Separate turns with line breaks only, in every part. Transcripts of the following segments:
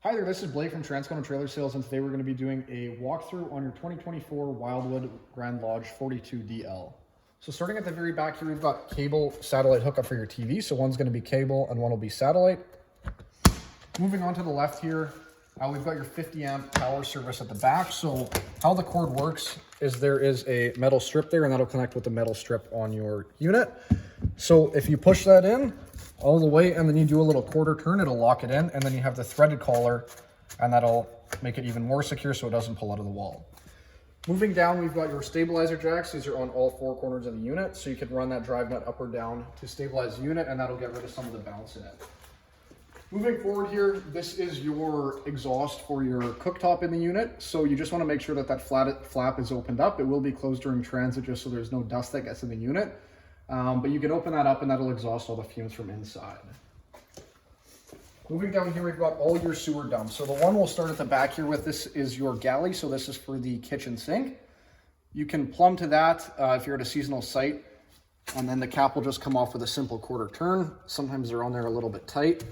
Hi there, this is Blake from Transcona Trailer Sales, and today we're going to be doing a walkthrough on your 2024 Wildwood Grand Lodge 42DL. So starting at the very back here, we've got cable satellite hookup for your TV. So one's going to be cable and one will be satellite. Moving on to the left here, we've got your 50 amp power service at the back. So how the cord works is there is a metal strip there, and that'll connect with the metal strip on your unit. So if you push that in all the way and then you do a little quarter turn, it'll lock it in, and then you have the threaded collar, and that'll make it even more secure so it doesn't pull out of the wall. Moving down, we've got your stabilizer jacks. These are on all four corners of the unit, so you can run that drive nut up or down to stabilize the unit, and that'll get rid of some of the bounce in it. Moving forward here, this is your exhaust for your cooktop in the unit. So you just want to make sure that that flap is opened up. It will be closed during transit just so there's no dust that gets in the unit. But you can open that up and that'll exhaust all the fumes from inside. Moving down here, we've got all your sewer dumps. So the one we'll start at the back here with, this is your galley. So this is for the kitchen sink. You can plumb to that if you're at a seasonal site, and then the cap will just come off with a simple quarter turn. Sometimes they're on there a little bit tight,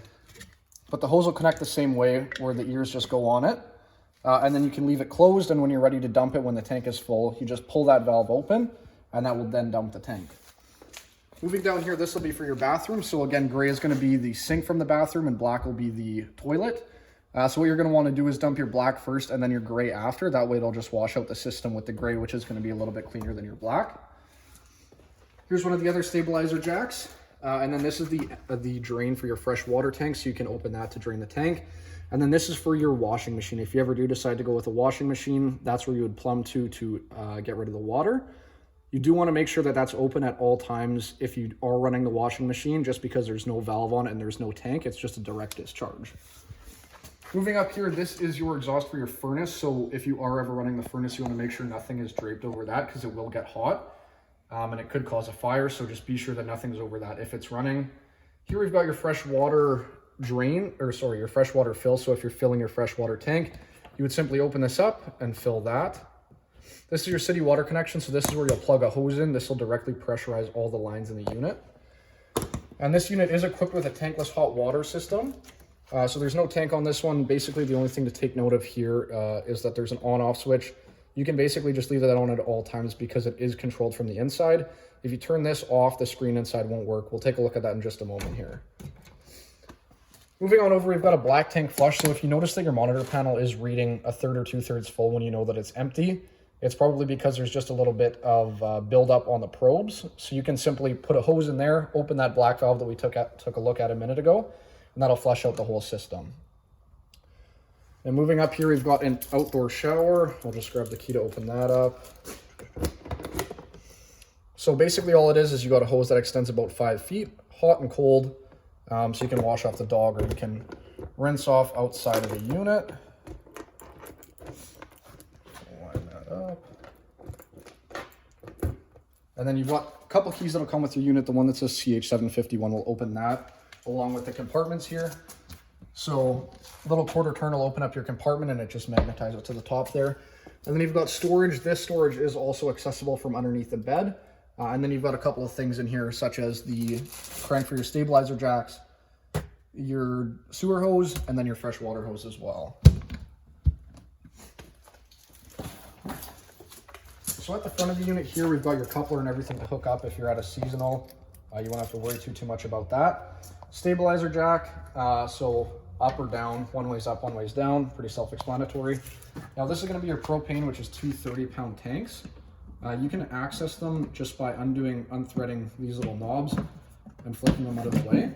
but the hose will connect the same way where the ears just go on it. And then you can leave it closed, and when you're ready to dump it, when the tank is full, you just pull that valve open and that will then dump the tank. Moving down here, this will be for your bathroom. So again, gray is going to be the sink from the bathroom and black will be the toilet. So what you're going to want to do is dump your black first and then your gray after. That way it'll just wash out the system with the gray, which is going to be a little bit cleaner than your black. Here's one of the other stabilizer jacks. And then this is the drain for your fresh water tank, so you can open that to drain the tank. And then this is for your washing machine. If you ever do decide to go with a washing machine, that's where you would plumb to get rid of the water. You do want to make sure that that's open at all times if you are running the washing machine, just because there's no valve on it and there's no tank. It's just a direct discharge. Moving up here, this is your exhaust for your furnace. So if you are ever running the furnace, you want to make sure nothing is draped over that because it will get hot. And it could cause a fire, so just be sure that nothing's over that if it's running. Here we've got your freshwater drain, or sorry, your freshwater fill. So if you're filling your freshwater tank, you would simply open this up and fill that. This is your city water connection, so this is where you'll plug a hose in. This will directly pressurize all the lines in the unit. And this unit is equipped with a tankless hot water system. So there's no tank on this one. Basically, the only thing to take note of here is that there's an on-off switch. You can basically just leave that on at all times because it is controlled from the inside. If you turn this off, the screen inside won't work. We'll take a look at that in just a moment here. Moving on over, we've got a black tank flush. So if you notice that your monitor panel is reading 1/3 or 2/3 full when you know that it's empty, it's probably because there's just a little bit of buildup on the probes. So you can simply put a hose in there, open that black valve that we took a look at a minute ago, and that'll flush out the whole system. And moving up here, we've got an outdoor shower. I'll just grab the key to open that up. So basically all it is you got a hose that extends about 5 feet, hot and cold. So you can wash off the dog, or you can rinse off outside of the unit. Line that up. And then you've got a couple keys that'll come with your unit. The one that says CH751 will open that along with the compartments here. So little quarter turn will open up your compartment and it just magnetizes it to the top there. And then you've got storage. This storage is also accessible from underneath the bed. And then you've got a couple of things in here, such as the crank for your stabilizer jacks, your sewer hose, and then your fresh water hose as well. So at the front of the unit here, we've got your coupler and everything to hook up if you're at a seasonal. You won't have to worry too much about that. Stabilizer jack, so up or down, one way's up, one way's down, pretty self-explanatory. Now this is going to be your propane, which is 2 30-pound tanks. You can access them just by unthreading these little knobs and flicking them out of the way.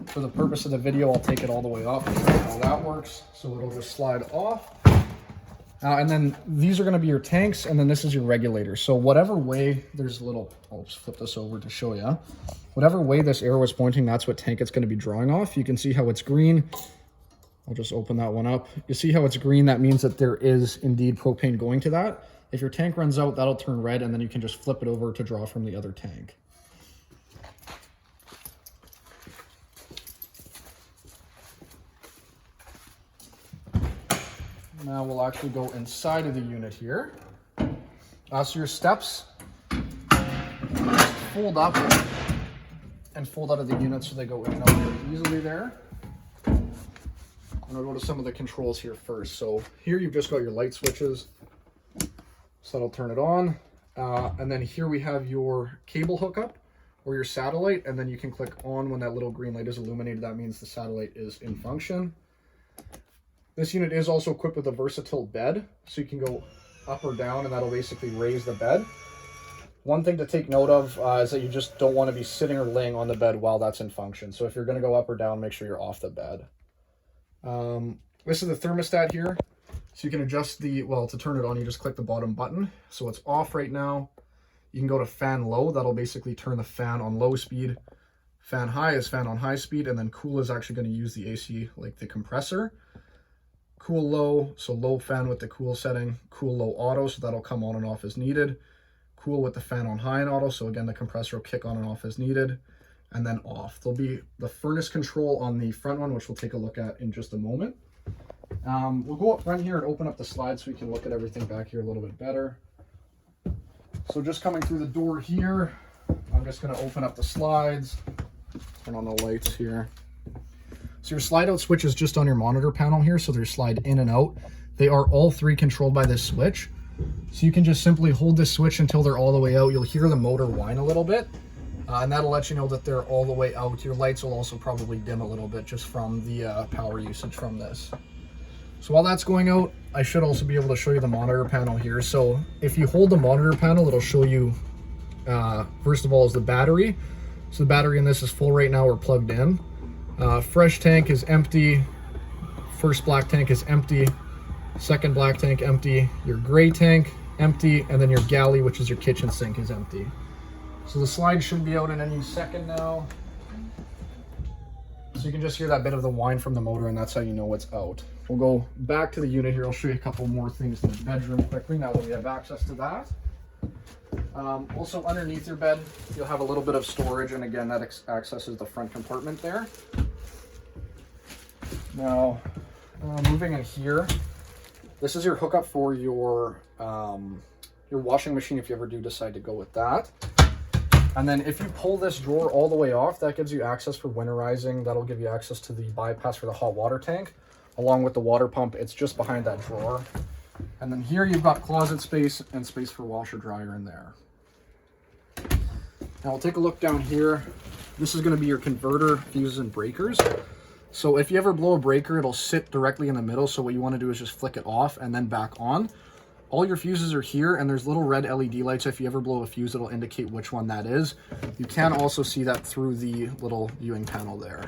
For the purpose of the video, I'll take it all the way off and show you how that works. So it'll just slide off. And then these are going to be your tanks, and then this is your regulator. So whatever way, there's a little, I'll just flip this over to show you. Whatever way this arrow is pointing, that's what tank it's going to be drawing off. You can see how it's green. I'll just open that one up. You see how it's green? That means that there is indeed propane going to that. If your tank runs out, that'll turn red, and then you can just flip it over to draw from the other tank. Now we'll actually go inside of the unit here. So your steps fold up and fold out of the unit so they go in and out very easily there. I'm gonna go to some of the controls here first. So here you've just got your light switches. So that'll turn it on. And then here we have your cable hookup or your satellite. And then you can click on when that little green light is illuminated. That means the satellite is in function. This unit is also equipped with a versatile bed. So you can go up or down and that'll basically raise the bed. One thing to take note of is that you just don't want to be sitting or laying on the bed while that's in function. So if you're going to go up or down, make sure you're off the bed. This is the thermostat here. So you can adjust the, well, to turn it on, you just click the bottom button. So it's off right now. You can go to fan low. That'll basically turn the fan on low speed. Fan high is fan on high speed. And then cool is actually going to use the AC, like the compressor. Cool low, so low fan with the cool setting. Cool low auto, so that'll come on and off as needed. Cool with the fan on high and auto, so again, the compressor will kick on and off as needed. And then off. There'll be the furnace control on the front one, which we'll take a look at in just a moment. We'll go up front here and open up the slide so we can look at everything back here a little bit better. So just coming through the door here, I'm just going to open up the slides, turn on the lights here. So your slide out switch is just on your monitor panel here, so they slide in and out. They are all three controlled by this switch. So you can just simply hold this switch until they're all the way out. You'll hear the motor whine a little bit. And that'll let you know that they're all the way out. Your lights will also probably dim a little bit just from the power usage from this. So while that's going out, I should also be able to show you the monitor panel here. So if you hold the monitor panel, it'll show you, first of all, is the battery. So the battery in this is full right now, we're plugged in. Fresh tank is empty. First black tank is empty. Second black tank empty. Your gray tank empty. And then your galley, which is your kitchen sink, is empty. So the slide should be out in any second now. So you can just hear that bit of the whine from the motor, and that's how you know it's out. We'll go back to the unit here. I'll show you a couple more things in the bedroom quickly now that we have access to that. Also underneath your bed, you'll have a little bit of storage, and again, that accesses the front compartment there. Now, moving in here, this is your hookup for your washing machine if you ever do decide to go with that. And then if you pull this drawer all the way off, that gives you access for winterizing. That'll give you access to the bypass for the hot water tank, along with the water pump. It's just behind that drawer. And then here you've got closet space and space for washer dryer in there. Now we'll take a look down here. This is going to be your converter, fuses, and breakers. So if you ever blow a breaker, it'll sit directly in the middle. So what you want to do is just flick it off and then back on. All your fuses are here, and there's little red LED lights. If you ever blow a fuse, it'll indicate which one that is. You can also see that through the little viewing panel there.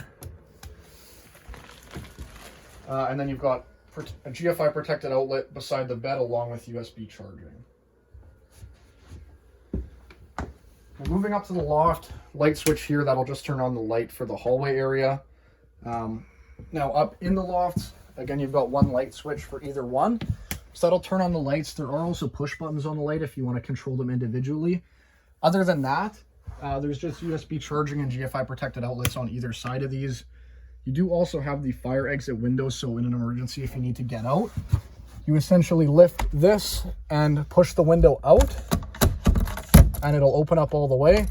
And then you've got a GFI protected outlet beside the bed along with USB charging. Now moving up to the loft, light switch here, that'll just turn on the light for the hallway area. Now up in the loft, again, you've got one light switch for either one. So that'll turn on the lights. There are also push buttons on the light if you want to control them individually. Other than that, there's just USB charging and GFI protected outlets on either side of these. You do also have the fire exit window, so in an emergency, if you need to get out, you essentially lift this and push the window out, and it'll open up all the way.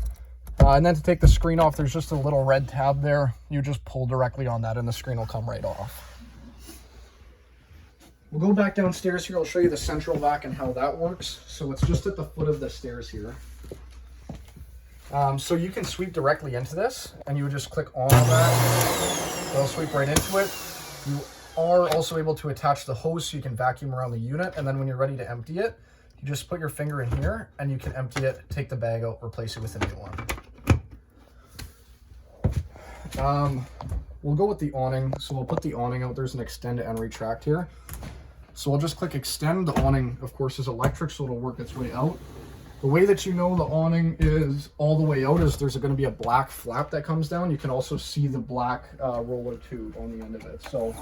And then to take the screen off, there's just a little red tab there. You just pull directly on that and the screen will come right off. We'll go back downstairs here. I'll show you the central vac and how that works. So it's just at the foot of the stairs here. So you can sweep directly into this, and you would just click on that. It'll sweep right into it. You are also able to attach the hose so you can vacuum around the unit, and then when you're ready to empty it, you just put your finger in here and you can empty it, take the bag out, replace it with a new one. We'll go with the awning. So we'll put the awning out. There's an extend and retract here. So I'll just click extend. The awning, of course, is electric, so it'll work its way out. The way that you know the awning is all the way out is there's going to be a black flap that comes down. You can also see the black roller tube on the end of it. So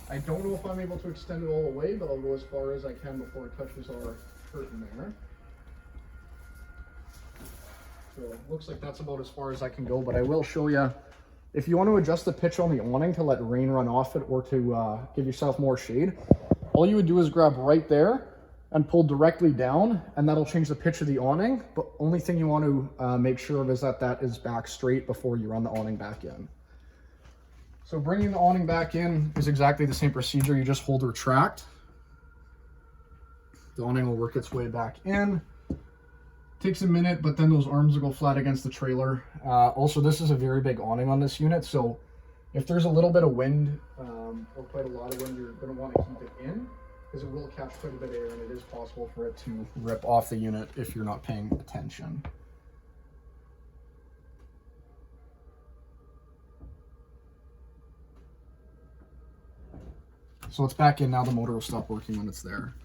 I don't know if I'm able to extend it all the way, but I'll go as far as I can before it touches our curtain there. So it looks like that's about as far as I can go, but I will show you. If you want to adjust the pitch on the awning to let rain run off it or to give yourself more shade, all you would do is grab right there and pull directly down, and that'll change the pitch of the awning. But only thing you want to make sure of is that that is back straight before you run the awning back in. So bringing the awning back in is exactly the same procedure. You just hold retract. The awning will work its way back in. Takes a minute, but then those arms will go flat against the trailer. Also, this is a very big awning on this unit, so if there's a little bit of wind, or quite a lot of wind, you're going to want to keep it in, because it will catch quite a bit of air, and it is possible for it to rip off the unit if you're not paying attention. So it's back in now. The motor will stop working when it's there.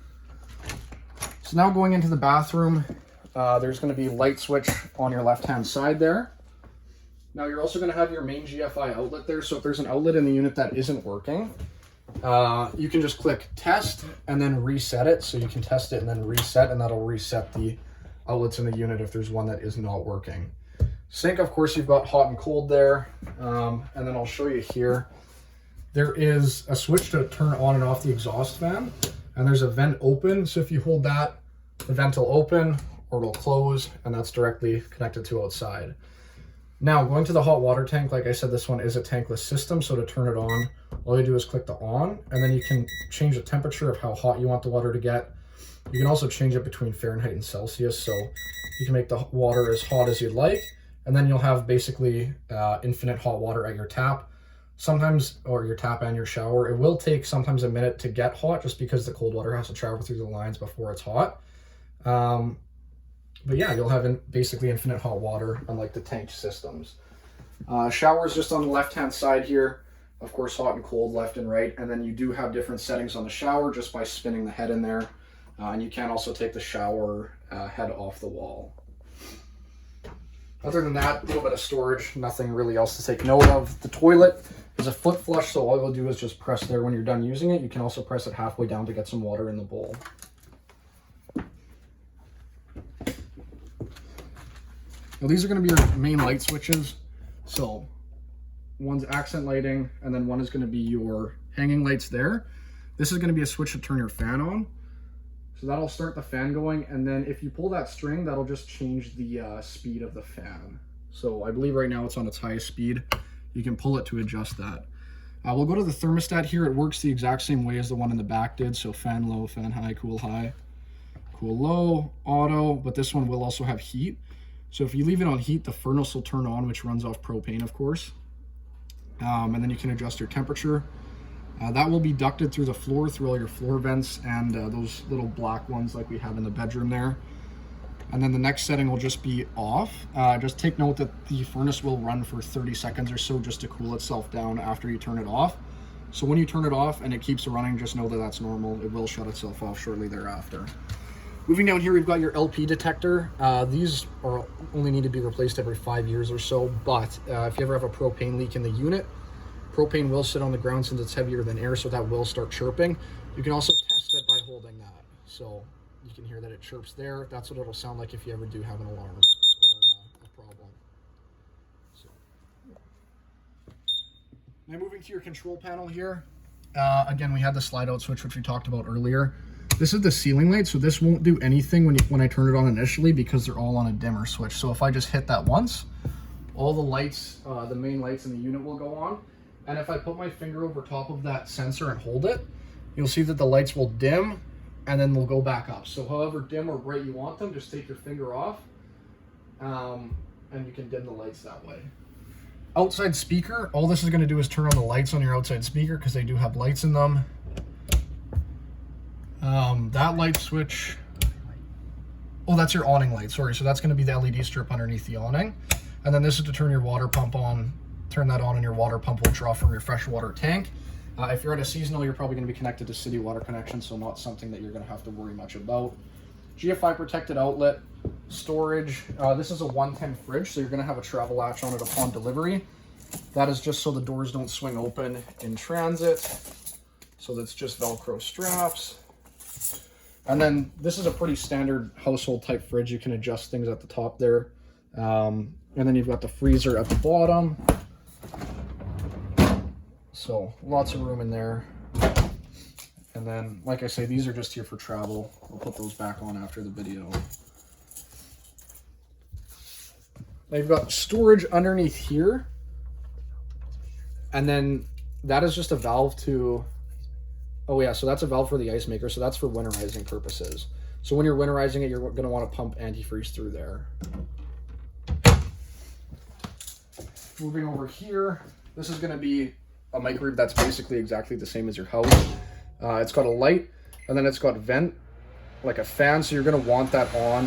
So now going into the bathroom, there's going to be a light switch on your left-hand side there. Now you're also going to have your main GFI outlet there. So if there's an outlet in the unit that isn't working, you can just click test and then reset it. So you can test it and then reset, and that'll reset the outlets in the unit if there's one that is not working. Sink, of course, you've got hot and cold there. And then I'll show you here. There is a switch to turn on and off the exhaust fan, and there's a vent open. So if you hold that, the vent will open or it'll close, and that's directly connected to outside. Now going to the hot water tank, like I said, this one is a tankless system. So to turn it on, all you do is click the on, and then you can change the temperature of how hot you want the water to get. You can also change it between Fahrenheit and Celsius. So you can make the water as hot as you'd like, and then you'll have basically infinite hot water at your tap. Sometimes, or your tap and your shower, it will take sometimes a minute to get hot just because the cold water has to travel through the lines before it's hot. But yeah, you'll have basically infinite hot water, unlike the tank systems. Shower is just on the left-hand side here. Of course, hot and cold, left and right. And then you do have different settings on the shower just by spinning the head in there. And you can also take the shower head off the wall. Other than that, a little bit of storage, nothing really else to take note of. The toilet is a foot flush, so all you'll do is just press there when you're done using it. You can also press it halfway down to get some water in the bowl. Now these are going to be your main light switches. So one's accent lighting, and then one is going to be your hanging lights there. This is going to be a switch to turn your fan on. So that'll start the fan going, and then if you pull that string, that'll just change the speed of the fan. So I believe right now it's on its highest speed. You can pull it to adjust that. We'll go to the thermostat here. It works the exact same way as the one in the back did. So fan low, fan high, cool low, auto, but this one will also have heat. So if you leave it on heat, the furnace will turn on, which runs off propane, of course. And then you can adjust your temperature. That will be ducted through the floor, through all your floor vents and those little black ones like we have in the bedroom there. And then the next setting will just be off. Just take note that the furnace will run for 30 seconds or so just to cool itself down after you turn it off. So when you turn it off and it keeps running, just know that that's normal. It will shut itself off shortly thereafter. Moving down here, we've got your LP detector. These only need to be replaced every 5 years or so, but if you ever have a propane leak in the unit, propane will sit on the ground since it's heavier than air, so that will start chirping. You can also test it by holding that. So you can hear that it chirps there. That's what it'll sound like if you ever do have an alarm or a problem. So. Now moving to your control panel here. Again, we had the slide out switch, which we talked about earlier. This is the ceiling light, so this won't do anything when I turn it on initially because they're all on a dimmer switch. So if I just hit that once, all the lights, the main lights in the unit will go on. And if I put my finger over top of that sensor and hold it, you'll see that the lights will dim and then they'll go back up. So however dim or bright you want them, just take your finger off and you can dim the lights that way. Outside speaker, all this is going to do is turn on the lights on your outside speaker because they do have lights in them. That light switch, oh, that's your awning light, sorry. So that's going to be the LED strip underneath the awning. And then this is to turn your water pump on. Turn that on and your water pump will draw from your freshwater tank. If you're at a seasonal, you're probably going to be connected to city water connection, so not something that you're going to have to worry much about. GFI protected outlet, storage. This is a 110 fridge, so you're going to have a travel latch on it upon delivery. That is just so the doors don't swing open in transit. So that's just Velcro straps. And then this is a pretty standard household type fridge. You can adjust things at the top there. And then you've got the freezer at the bottom. So lots of room in there. And then, like I say, these are just here for travel. I'll put those back on after the video. Now you've got storage underneath here. And then that is just a valve to, oh yeah, so that's a valve for the ice maker. So that's for winterizing purposes. So when you're winterizing it, you're going to want to pump antifreeze through there. Moving over here, this is going to be a microwave that's basically exactly the same as your house. It's got a light, and then it's got vent, like a fan, so you're going to want that on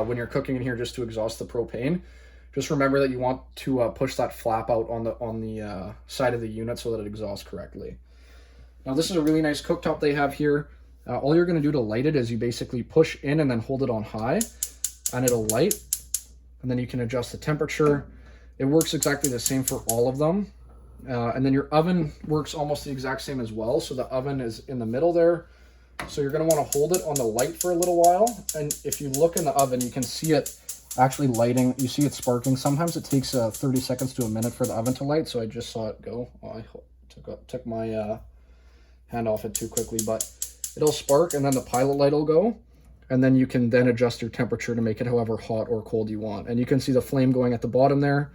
when you're cooking in here just to exhaust the propane. Just remember that you want to push that flap out on the side of the unit so that it exhausts correctly. Now this is a really nice cooktop they have here. All you're going to do to light it is you basically push in and then hold it on high, and it'll light, and then you can adjust the temperature. It works exactly the same for all of them. And then your oven works almost the exact same as well. So the oven is in the middle there. So you're going to want to hold it on the light for a little while. And if you look in the oven, you can see it actually lighting. You see it sparking. Sometimes it takes 30 seconds to a minute for the oven to light. So I just saw it go. Oh, I took my hand off it too quickly. But it'll spark, and then the pilot light will go. And then you can then adjust your temperature to make it however hot or cold you want. And you can see the flame going at the bottom there,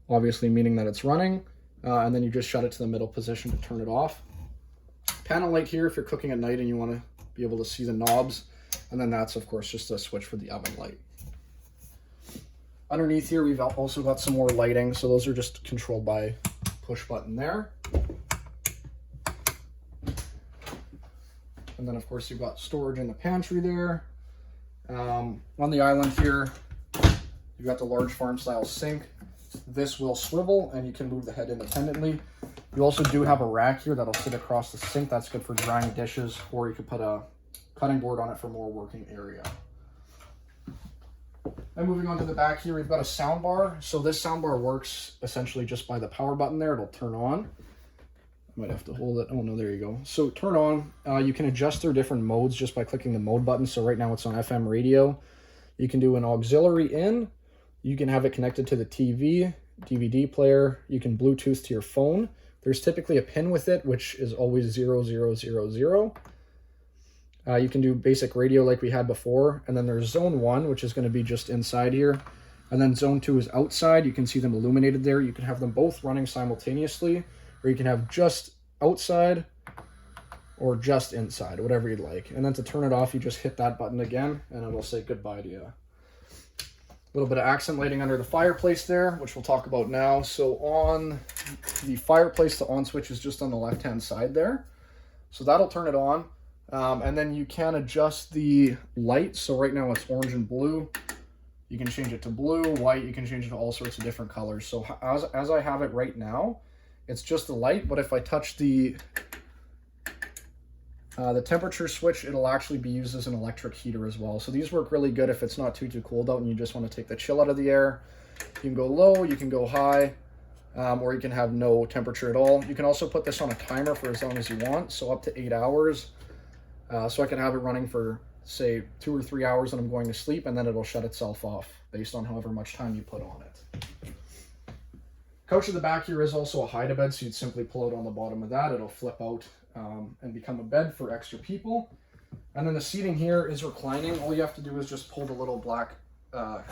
obviously meaning that it's running. And then you just shut it to the middle position to turn it off. Panel light here if you're cooking at night and you want to be able to see the knobs. And then that's, of course, just a switch for the oven light. Underneath here, we've also got some more lighting. So those are just controlled by push button there. And then, of course, you've got storage in the pantry there. On the island here, you've got the large farm-style sink. This will swivel, and you can move the head independently. You also do have a rack here that'll sit across the sink. That's good for drying dishes, or you could put a cutting board on it for more working area. And moving on to the back here, we've got a sound bar. So this sound bar works essentially just by the power button there. It'll turn on. I might have to hold it. Oh no, there you go. So turn on. You can adjust their different modes just by clicking the mode button. So right now it's on FM radio. You can do an auxiliary in. You can have it connected to the TV, DVD player. You can Bluetooth to your phone. There's typically a pin with it, which is always 0000. You can do basic radio like we had before. And then there's zone 1, which is going to be just inside here. And then zone 2 is outside. You can see them illuminated there. You can have them both running simultaneously, or you can have just outside or just inside, whatever you'd like. And then to turn it off, you just hit that button again, and it'll say goodbye to you. A little bit of accent lighting under the fireplace there, which we'll talk about now. So on the fireplace, the on switch is just on the left-hand side there. So that'll turn it on. And then you can adjust the light. So right now it's orange and blue. You can change it to blue, white. You can change it to all sorts of different colors. So as I have it right now, it's just the light. But if I touch the temperature switch, it'll actually be used as an electric heater as well. So these work really good if it's not too cold out and you just want to take the chill out of the air. You can go low, you can go high, or you can have no temperature at all. You can also put this on a timer for as long as you want, so up to 8 hours. So I can have it running for, say, 2 or 3 hours and I'm going to sleep, and then it'll shut itself off based on however much time you put on it. Couch at the back here is also a hide-a-bed, so you'd simply pull out on the bottom of that. It'll flip out and become a bed for extra people. And then the seating here is reclining. All you have to do is just pull the little black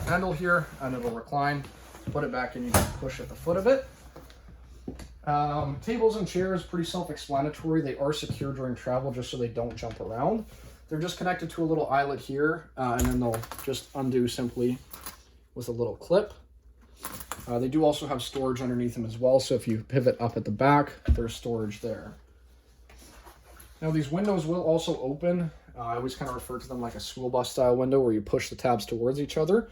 handle here and it'll recline. Put it back and you can push at the foot of it. Tables and chairs, pretty self-explanatory. They are secure during travel just so they don't jump around. They're just connected to a little eyelet here, and then they'll just undo simply with a little clip. They do also have storage underneath them as well, so if you pivot up at the back, there's storage there. Now these windows will also open. I always kind of refer to them like a school bus style window where you push the tabs towards each other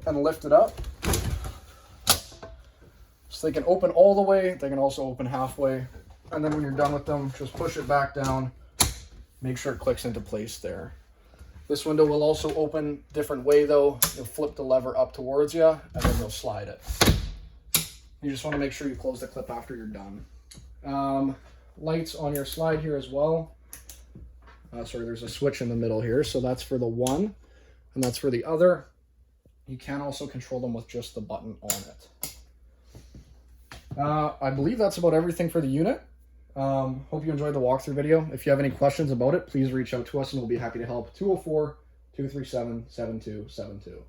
and lift it up. So they can open all the way, they can also open halfway. And then when you're done with them, just push it back down, make sure it clicks into place there. This window will also open different way though. You'll flip the lever up towards you and then you'll slide it. You just want to make sure you close the clip after you're done. Lights on your slide here as well. Sorry, there's a switch in the middle here. So that's for the one and that's for the other. You can also control them with just the button on it. I believe that's about everything for the unit. Hope you enjoyed the walkthrough video. If you have any questions about it, please reach out to us and we'll be happy to help. 204-237-7272.